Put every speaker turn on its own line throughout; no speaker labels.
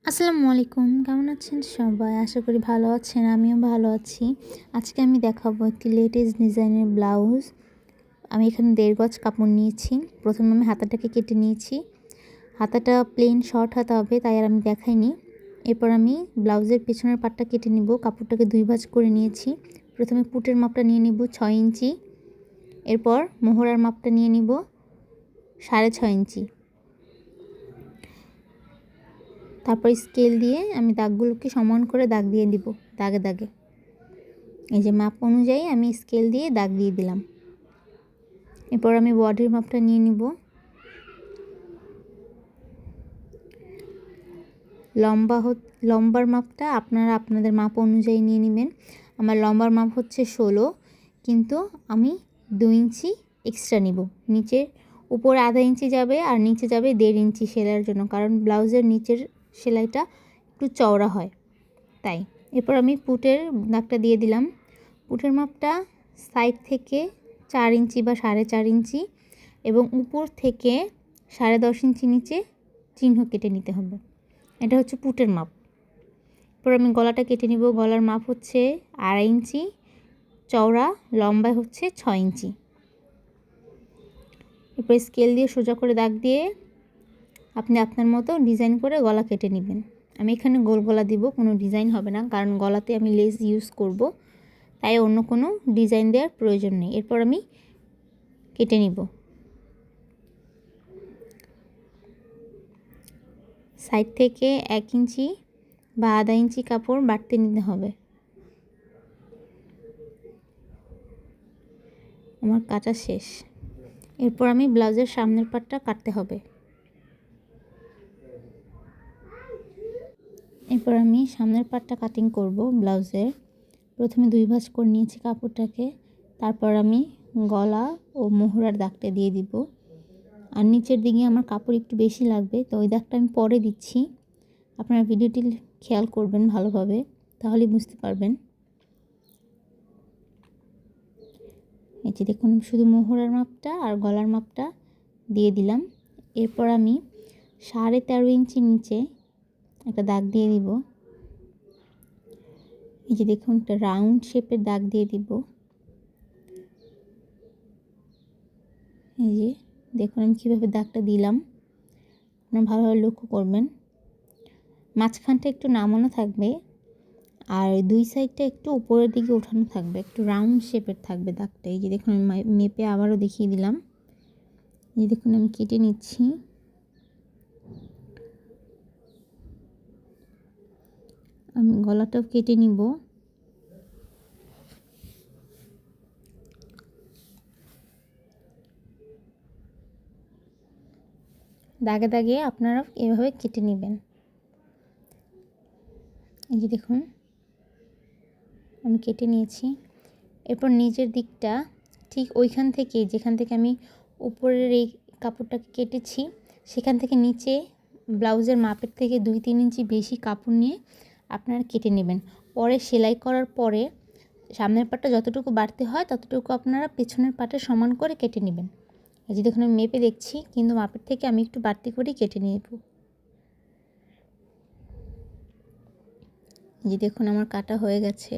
আসসালামু আলাইকুম। কেমন আছেন সবাই? আশা করি ভালো আছেন। আমিও ভালো আছি। আজকে আমি দেখাবো একটি লেটেস্ট ডিজাইনের ব্লাউজ। আমি এখানে ১.৫ গজ কাপড় নিয়েছি। প্রথমে আমি হাতাটাকে কেটে নিয়েছি। হাতাটা প্লেন শর্ট হাতা হবে, তাই আর আমি দেখাইনি। এরপর আমি ব্লাউজের পেছনের পাটটা কেটে নিব। কাপড়টাকে ২ ভাঁজ করে নিয়েছি। প্রথমে পুটের মাপটা নিয়ে নিব ৬ ইঞ্চি। এরপর মোহরার মাপটা নিয়ে নিব ৬.৫ ইঞ্চি। তারপর স্কেল দিয়ে আমি দাগগুলোকে সমান করে দাগ দিয়ে দিব, দাগে দাগে। এই যে মাপ অনুযায়ী আমি স্কেল দিয়ে দাগ দিয়ে দিলাম। এরপর আমি বডির মাপটা নিয়ে নিব। লম্বার মাপটা আপনারা আপনাদের মাপ অনুযায়ী নিয়ে নেবেন। আমার লম্বার মাপ হচ্ছে ১৬, কিন্তু আমি ২ ইঞ্চি এক্সট্রা নিব। নিচের উপরে আধা ইঞ্চি যাবে আর নিচে যাবে ১.৫ ইঞ্চি সেলাইয়ের জন্য, কারণ ব্লাউজের নিচের সেলাইটা একটু চওড়া হয় তাই। এরপর আমি পুটের দাগটা দিয়ে দিলাম। পুটের মাপটা সাইড থেকে ৪ ইঞ্চি বা ৪.৫ ইঞ্চি এবং উপর থেকে ১০.৫ ইঞ্চি নিচে চিহ্ন কেটে নিতে হবে। এটা হচ্ছে পুটের মাপ। এরপর আমি গলাটা কেটে নিব। গলার মাপ হচ্ছে ২.৫ ইঞ্চি চওড়া, লম্বায় হচ্ছে ৬ ইঞ্চি। এরপর স্কেল দিয়ে সোজা করে দাগ দিয়ে আপনি আপনার মতো ডিজাইন করে গলা কেটে নেবেন। আমি এখানে গোল গলা দিব, কোনো ডিজাইন হবে না, কারণ গলাতে আমি লেস ইউজ করব, তাই অন্য কোনো ডিজাইন দেওয়ার প্রয়োজন নেই। এরপর আমি কেটে নিব। সাইড থেকে ১ ইঞ্চি বা আধা ইঞ্চি কাপড় বাড়তে নিতে হবে। আমার কাটা শেষ। এরপর আমি ব্লাউজের সামনের পাটটা কাটতে হবে। এরপর আমি সামনের পাটটা কাটিং করব ব্লাউজের। প্রথমে ২ ভাঁজ করে নিয়েছি কাপড়টাকে। তারপর আমি গলা ও মোহরার দাগটা দিয়ে দিব। আর নিচের দিকে আমার কাপড় একটু বেশি লাগবে, তো ওই দাগটা আমি পরে দিচ্ছি। আপনারা ভিডিওটি খেয়াল করবেন ভালোভাবে, তাহলেই বুঝতে পারবেন। এই যে দেখুন, শুধু মোহরার মাপটা আর গলার মাপটা দিয়ে দিলাম। এরপর আমি ১৩.৫ ইঞ্চি নিচে একটা দাগ দিয়ে দিব। এই যে দেখুন, একটা রাউন্ড শেপের দাগ দিয়ে দিব। এই যে দেখুন আমি কীভাবে দাগটা দিলাম, আপনারা ভালোভাবে লক্ষ্য করবেন। মাঝখানটা একটু নামানো থাকবে আর দুই সাইডটা একটু উপরের দিকে ওঠানো থাকবে, একটু রাউন্ড শেপের থাকবে দাগটা। এই যে দেখুন আমি মেপে আবারও দেখিয়ে দিলাম। এই দেখুন আমি কেটে নিচ্ছি। আমি গলাটাও কেটে নিব। দাগে দাগে আপনারা এভাবে কেটে নেবেন। এই যে দেখুন আমি কেটে নিয়েছি। এরপর নিচের দিকটা ঠিক ওইখান থেকে, যেখান থেকে আমি উপরের এই কাপড়টাকে কেটেছি, সেখান থেকে নিচে ব্লাউজের মাপের থেকে ২-৩ ইঞ্চি বেশি কাপড় নিয়ে আপনারা কেটে নেবেন। পরে সেলাই করার পরে সামনের পাটটা যতটুকু বাড়তে হয় ততটুকু আপনারা পেছনের পাটে সমান করে কেটে নেবেন। এই যে দেখুন আমি মেপে দেখছি, কিন্তু মাপের থেকে আমি একটু বাড়তি করেই কেটে নেব। এই যে দেখুন আমার কাটা হয়ে গেছে।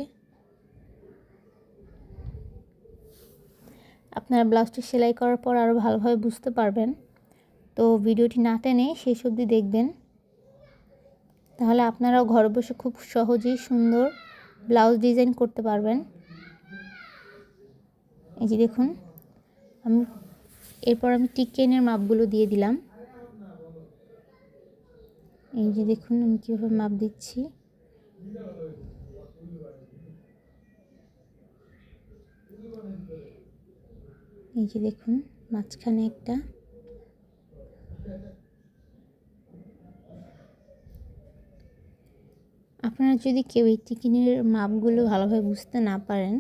আপনারা ব্লাউজটি সেলাই করার পর আরও ভালোভাবে বুঝতে পারবেন, তো ভিডিওটি না টেনে শেষ অবধি দেখবেন, তাহলে আপনারাও ঘরে বসে খুব সহজেই সুন্দর ব্লাউজ ডিজাইন করতে পারবেন। এই যে দেখুন এরপর আমি টিকেনের মাপগুলো দিয়ে দিলাম। এই যে দেখুন আমি কীভাবে মাপ দিচ্ছি। এই যে দেখুন মাঝখানে একটা, আপনারা যদি কেউ এই টিকিনের মাপগুলো ভালোভাবে বুঝতে না পারেন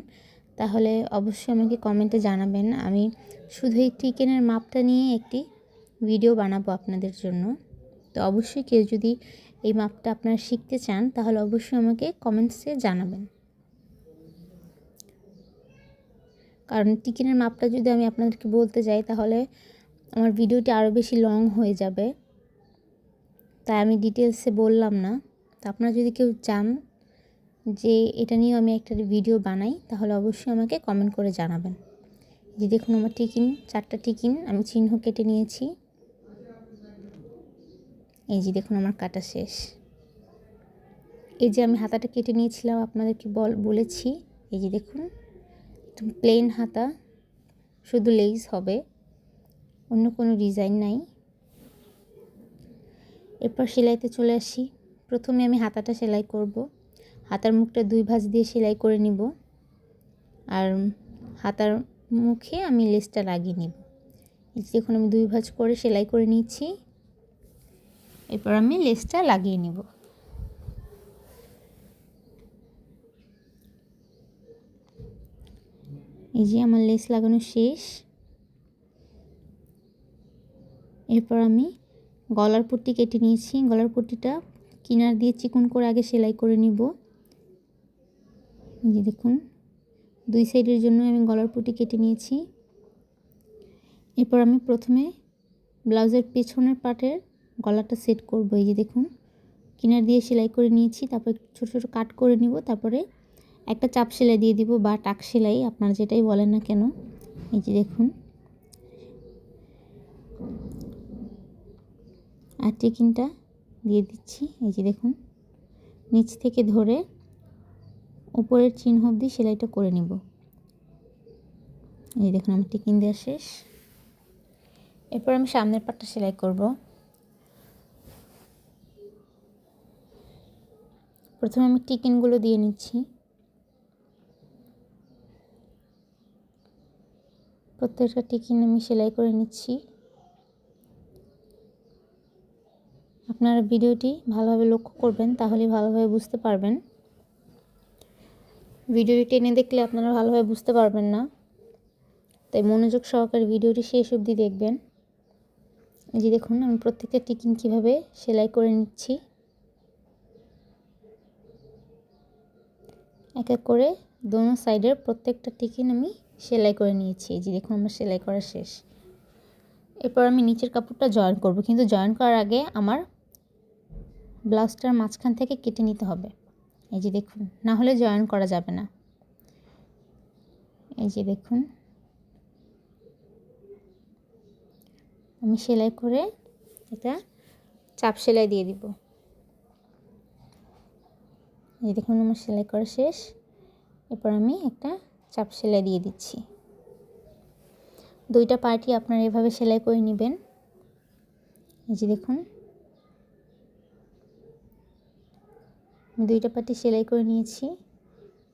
তাহলে অবশ্যই আমাকে কমেন্টে জানাবেন। আমি শুধু এই টিকেনের মাপটা নিয়ে একটি ভিডিও বানাবো আপনাদের জন্য। তো অবশ্যই কেউ যদি এই মাপটা আপনারা শিখতে চান তাহলে অবশ্যই আমাকে কমেন্টসে জানাবেন, কারণ টিকেনের মাপটা যদি আমি আপনাদেরকে বলতে যাই তাহলে আমার ভিডিওটি আরও বেশি লং হয়ে যাবে। তাই আমি ডিটেলসে বললাম না। তো আপনারা যদি কেউ চান যে এটা নিয়েও আমি একটা ভিডিও বানাই, তাহলে অবশ্যই আমাকে কমেন্ট করে জানাবেন। যে দেখুন আমার টিকিন, 4টা টিকিন আমি চিহ্ন কেটে নিয়েছি। এই যে দেখুন আমার কাটা শেষ। এই যে আমি হাতাটা কেটে নিয়েছিলাম, আপনাদেরকে বলেছি। এই যে দেখুন প্লেন হাতা, শুধু লেস হবে, অন্য কোনো ডিজাইন নাই। এরপর সেলাইতে চলে আসি। প্রথমে আমি হাতাটা সেলাই করব। হাতার মুখটা 2 ভাঁজ দিয়ে সেলাই করে নিব, আর হাতার মুখে আমি লেসটা লাগিয়ে নিব। এই যে দেখুন আমি 2 ভাঁজ করে সেলাই করে নিচ্ছি। এরপর আমি লেসটা লাগিয়ে নিব। এই যে আমার লেস লাগানো শেষ। এরপর আমি গলার পট্টি কেটে নিয়েছি। গলার পট্টিটা কিনার দিয়ে চিকন করে আগে সেলাই করে নিব। এই যে দেখুন 2 সাইডের জন্য আমি গলার পট্টি কেটে নিয়েছি। এরপর আমি প্রথমে ব্লাউজের পেছনের পার্টের গলাটা সেট করব। এই যে দেখুন কিনার দিয়ে সেলাই করে নিয়েছি, তারপর ছোট ছোট কাট করে নিব, তারপরে একটা চাপ সেলাই দিয়ে দিব বা টাক সেলাই, আপনারা যেটাই বলেন না কেন। এই যে দেখুন, আর টিকিনটা দিয়ে দিচ্ছি। এই যে দেখুন নিচ থেকে ধরে উপরের চিহ্ন অবধি সেলাইটা করে নিব। এই দেখুন আমার টিকিন দেওয়া শেষ। এরপর আমি সামনের পাটটা সেলাই করব। প্রথমে আমি টিকিনগুলো দিয়ে নিচ্ছি। প্রত্যেকটা টিকিন আমি সেলাই করে নিচ্ছি। আপনারা ভিডিওটি ভালোভাবে লক্ষ্য করবেন, তাহলে ভালোভাবে বুঝতে পারবেন। ভিডিওটি টেনে দেখলে আপনারা ভালোভাবে বুঝতে পারবেন না, তাই মনোযোগ সহকারে ভিডিওটি শেষ অবধি দেখবেন। এই যে দেখুন আমি প্রত্যেকটা টিকিন কীভাবে সেলাই করে নিচ্ছি। এক এক করে দোনো সাইডের প্রত্যেকটা টিকিন আমি সেলাই করে নিয়েছি। এই যে দেখুন আমার সেলাই করা শেষ। এরপর আমি নিচের কাপড়টা জয়েন করব, কিন্তু জয়েন করার আগে আমার ব্লাউজটার মাঝখান থেকে কেটে নিতে হবে। এই যে দেখুন, না হলে জয়েন করা যাবে না। এই যে দেখুন আমি সেলাই করে এটা চাপ সেলাই দিয়ে দিব। এই দেখুন আমার সেলাই করা শেষ। এরপর আমি একটা চাপ সেলাই দিয়ে দিচ্ছি। 2টা পার্টই আপনারা এভাবে সেলাই করে নেবেন। এই যে দেখুন আমি 2টা পার্টি সেলাই করে নিয়েছি।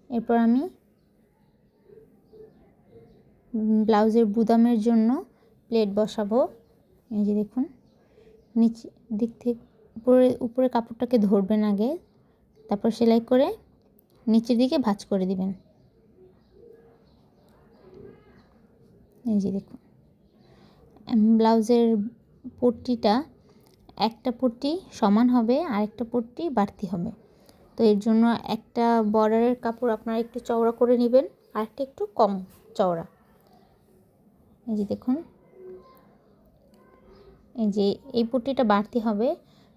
এরপর আমি ব্লাউজের বুতামের জন্য প্লেট বসাবো। এই যে দেখুন নিচ দিক থেকে উপরে কাপড়টাকে ধরবেন আগে, তারপর সেলাই করে নিচের দিকে ভাঁজ করে দিবেন। এই যে দেখুন ব্লাউজের পট্টিটা একটা পট্টি সমান হবে আর একটা পট্টি বাড়তি হবে। তো এর জন্য একটা বর্ডারের কাপড় আপনারা একটু চওড়া করে নেবেন, আর একটা একটু কম চওড়া। এই যে দেখুন এই যে এই পট্টিটা বাড়তি হবে,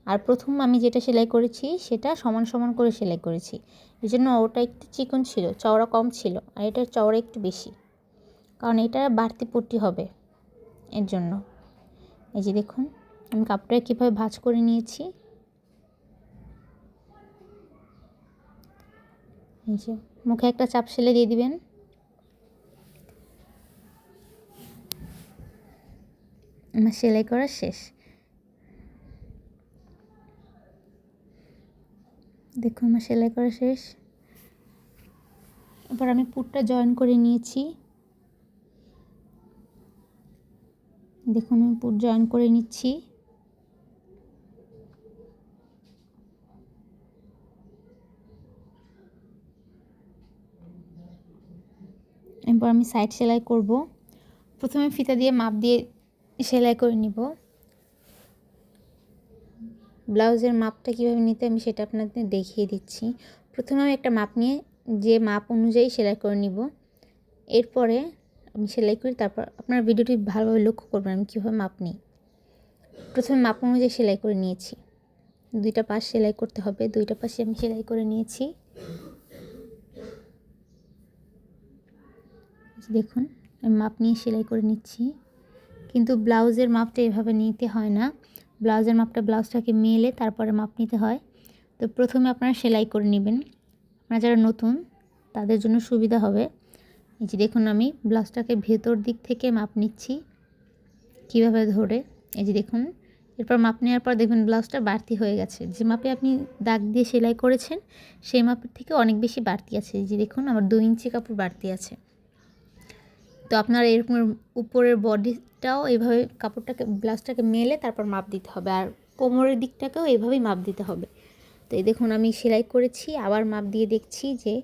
আর প্রথম আমি যেটা সেলাই করেছি সেটা সমান সমান করে সেলাই করেছি। এই জন্য ওটা একটু চিকন ছিল, চওড়া কম ছিল, আর এটার চওড়া একটু বেশি, কারণ এটা বাড়তি পট্টি হবে এর জন্য। এই যে দেখুন আমি কাপড়টা কীভাবে ভাঁজ করে নিয়েছি। এই যে মুখে একটা চাপ সেলাই দিয়ে দিবেন। আমার সেলাই করা শেষ। দেখুন আমার সেলাই করা শেষ। এবার আমি পুটটা জয়েন করে নিয়েছি। দেখুন আমি পুট জয়েন করে নিচ্ছি। এরপর আমি সাইড সেলাই করব। প্রথমে ফিতা দিয়ে মাপ দিয়ে সেলাই করে নিব। ব্লাউজের মাপটা কীভাবে নিতে আমি সেটা আপনাদের দেখিয়ে দিচ্ছি। প্রথমে আমি একটা মাপ নিয়ে যে মাপ অনুযায়ী সেলাই করে নিব। এরপরে আমি সেলাই করি, তারপর আপনার ভিডিওটি ভালোভাবে লক্ষ্য করবেন আমি কীভাবে মাপ নিই। প্রথমে মাপ অনুযায়ী সেলাই করে নিয়েছি। দুইটা পাশ সেলাই করতে হবে। দুইটা পাশে আমি সেলাই করে নিয়েছি। দেখুন আমি মাপ নিয়ে সেলাই করে নিচ্ছি, কিন্তু ব্লাউজের মাপটা এভাবে নিতে হয় না। ব্লাউজের মাপটা ব্লাউজটাকে মেলে তারপরে মাপ নিতে হয়। তো প্রথমে আপনারা সেলাই করে নেবেন। আপনারা যারা নতুন তাদের জন্য সুবিধা হবে। এই যে দেখুন আমি ব্লাউজটাকে ভেতর দিক থেকে মাপ নিচ্ছি কীভাবে ধরে। এই যে দেখুন, এরপর মাপ নেওয়ার পর দেখবেন ব্লাউজটা বাড়তি হয়ে গেছে। যে মাপে আপনি দাগ দিয়ে সেলাই করেছেন সেই মাপের থেকে অনেক বেশি বাড়তি আছে। এই যে দেখুন আমার 2 ইঞ্চি কাপড় বাড়তি আছে। তো আপনারা এরকম উপরের বডিটাও এইভাবে কাপড়টাকে ব্লাউজটাকে মেলে তারপর মাপ দিতে হবে, আর কোমরের দিকটাকেও এইভাবেই মাপ দিতে হবে। তো এই দেখুন আমি সেলাই করেছি, আবার মাপ দিয়ে দেখছি যে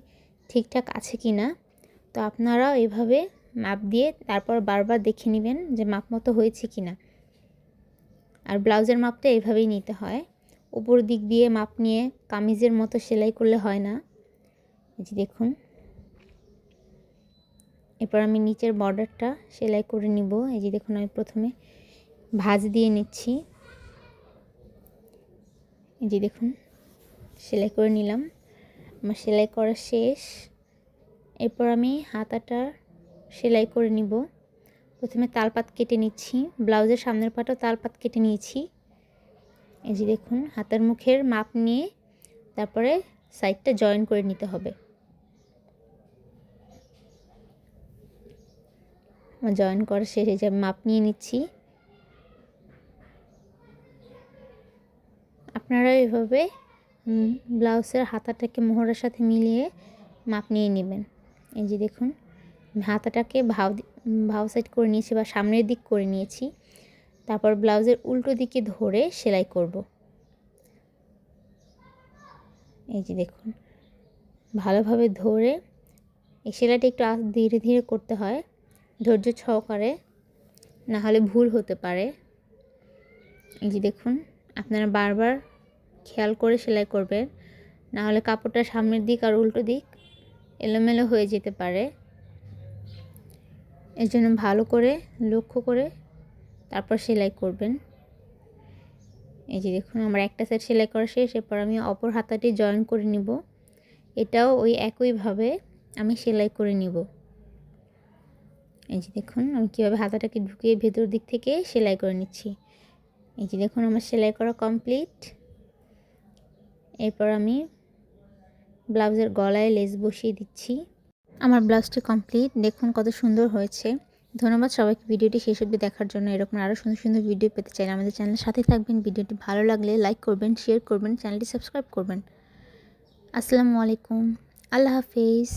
ঠিকঠাক আছে কি না। তো আপনারাও এভাবে মাপ দিয়ে তারপর বারবার দেখে নেবেন যে মাপ মতো হয়েছে কি না। আর ব্লাউজের মাপটা এইভাবেই নিতে হয়, উপর দিক দিয়ে মাপ নিয়ে কামিজের মতো সেলাই করলে হয় না। এই যে দেখুন, এরপর আমি নিচের বর্ডারটা সেলাই করে নিব। এই যে দেখুন আমি প্রথমে ভাঁজ দিয়ে নিচ্ছি। এই যে দেখুন সেলাই করে নিলাম, আমার সেলাই করা শেষ। এরপর আমি হাতাটা সেলাই করে নিব। প্রথমে তালপাত কেটে নিচ্ছি, ব্লাউজের সামনের পাটও তালপাত কেটে নিয়েছি। এই যে দেখুন হাতার মুখের মাপ নিয়ে তারপরে সাইডটা জয়েন করে নিতে হবে। আমার জয়েন করা শেষ, এই যে মাপ নিয়ে নিচ্ছি। আপনারা এভাবে ব্লাউজের হাতাটাকে মোহরের সাথে মিলিয়ে মাপ নিয়ে নেবেন। এই যে দেখুন হাতাটাকে ভাও সাইড করে নিয়েছি বা সামনের দিক করে নিয়েছি। তারপর ব্লাউজের উল্টো দিকে ধরে সেলাই করব। এই যে দেখুন ভালোভাবে ধরে, এই সেলাইটা একটু ধীরে ধীরে করতে হয়, ধৈর্য সহকারে, না হলে ভুল হতে পারে। এই যে দেখুন আপনারা বারবার খেয়াল করে সেলাই করবেন, না হলে কাপড়টা সামনের দিক আর উল্টো দিক এলোমেলো হয়ে যেতে পারে। এর জন্য ভালো করে লক্ষ্য করে তারপর সেলাই করবেন। এই যে দেখুন আমার একটা সাইড সেলাই করা শেষ। এরপর আমি অপর হাতাটি জয়েন করে নিব। এটাও ওই একইভাবে আমি সেলাই করে নিব। এই যে দেখুন আমি কীভাবে হাতাটাকে ঢুকিয়ে ভেতর দিক থেকে সেলাই করে নিচ্ছি। এই যে দেখুন আমার সেলাই করা কমপ্লিট। এরপর আমি ব্লাউজের গলায় লেস বসিয়ে দিচ্ছি। আমার ব্লাউজটি কমপ্লিট, দেখুন কত সুন্দর হয়েছে। ধন্যবাদ সবাইকে ভিডিওটি শেষ অবধি দেখার জন্য। এরকম আরও সুন্দর সুন্দর ভিডিও পেতে চাইলে আমাদের চ্যানেলের সাথে থাকবেন। ভিডিওটি ভালো লাগলে লাইক করবেন, শেয়ার করবেন, চ্যানেলটি সাবস্ক্রাইব করবেন। আসসালামু আলাইকুম, আল্লাহ হাফেজ।